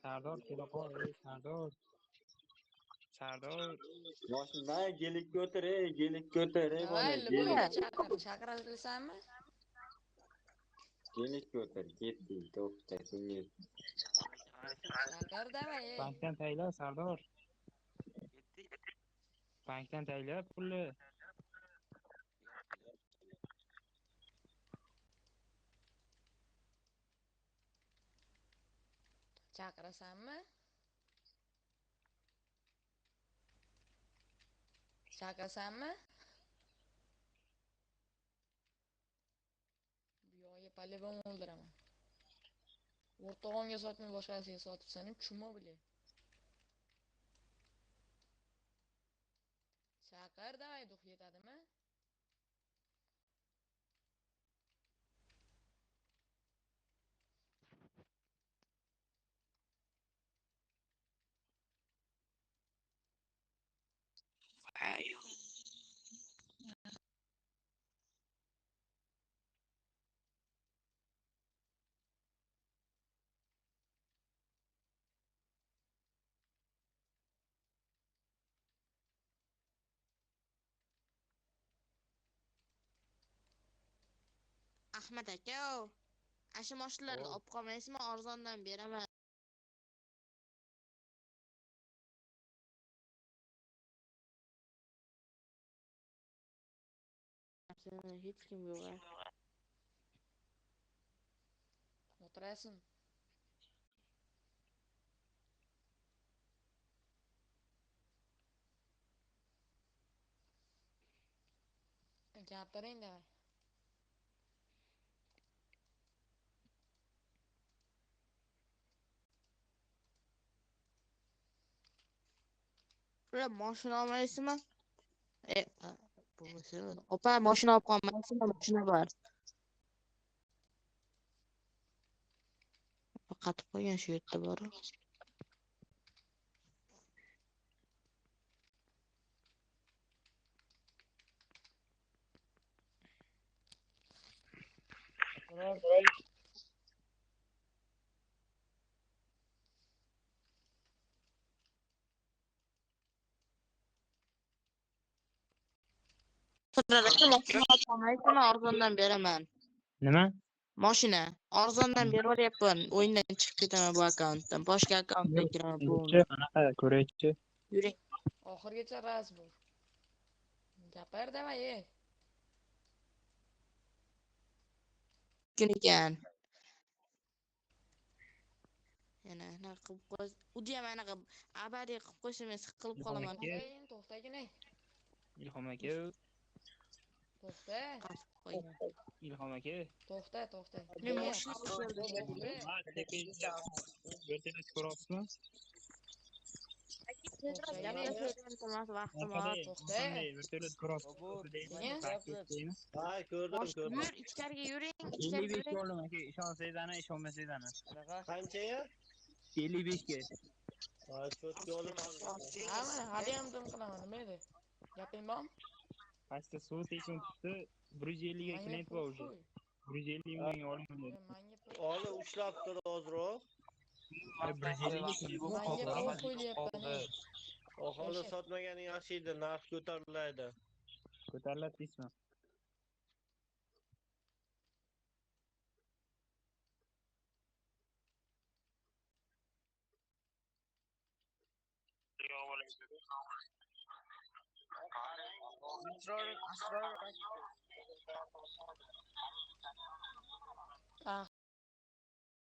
Sardor kela qol, Sardor. Sardor. Mashina gelikka o'tir, gelikka o'tir, bola, Davay, Liboyga chaqirasanmi? gelikka o'tir, ketdik, to'xta, ko'ngil. Chaqir davay. Bankdan tayla, Sardor. Bankdan tayla pulni. Chaqirasanmi? Chaqirsanmi? Bu yo'g'iga polibon o'ldiraman. O'rtog'imga sotmay boshqasiga sotibsan, chuma bile. Chaqir davay, duh yetadimi? Ahmad aka, ashu mashinalarni olib qolmaysizmi? Arzondan beraman. Hech kim yo'q. O'tirasin. Gapiring davay. Ular mashina olmaysizmi? Opa, mashina olib qolmaysizmi? Mashina bor. Qatib qo'ygan shu yerda bor. Mashina olib qolmaysizmi? Arzondan beraman. Nima? Mashina arzondan berib yuboryapman. O'yindan chiqib ketaman bu akkauntdan. Boshqa akkauntdan kiraman. Qanaqa ko'raychi? Yuring. Oxirgacha ras bo'l. Gapir davay. Kun ekan. Yana anaqa qilib qo'y. Udi ham anaqa abadiy qilib qo'ysa men siqilib qolaman. To'xtagin. Ilhom aka. To'xta. Qatib qo'ygan. Ilhom aka. To'xta. Men mashina Vertolyot ko'ryapsizmi? vaqtim bor. To'xta. Vertolyot ko'ryapsizmi? Ha, ko'rdim. Yur, ichkariga yuring, 55 oldim aka. Ishonsangiz ana, ishonmasangiz ana. Qanchaya? 55 ga. Ha, cho'tga olib Hali ham dim qilaman, nima edi? Gaping bormi? Pastda suv tekun tutdi. 150 ga klient bor уже. 150 mingga olaman dedi. Oli ushlab tur hozirroq. 150 ga klient bor. Menga pul qo'yapman. Aholi sotmaganing yaxshi edi, narx ko'tariladi. Ko'tariladi deysizmi?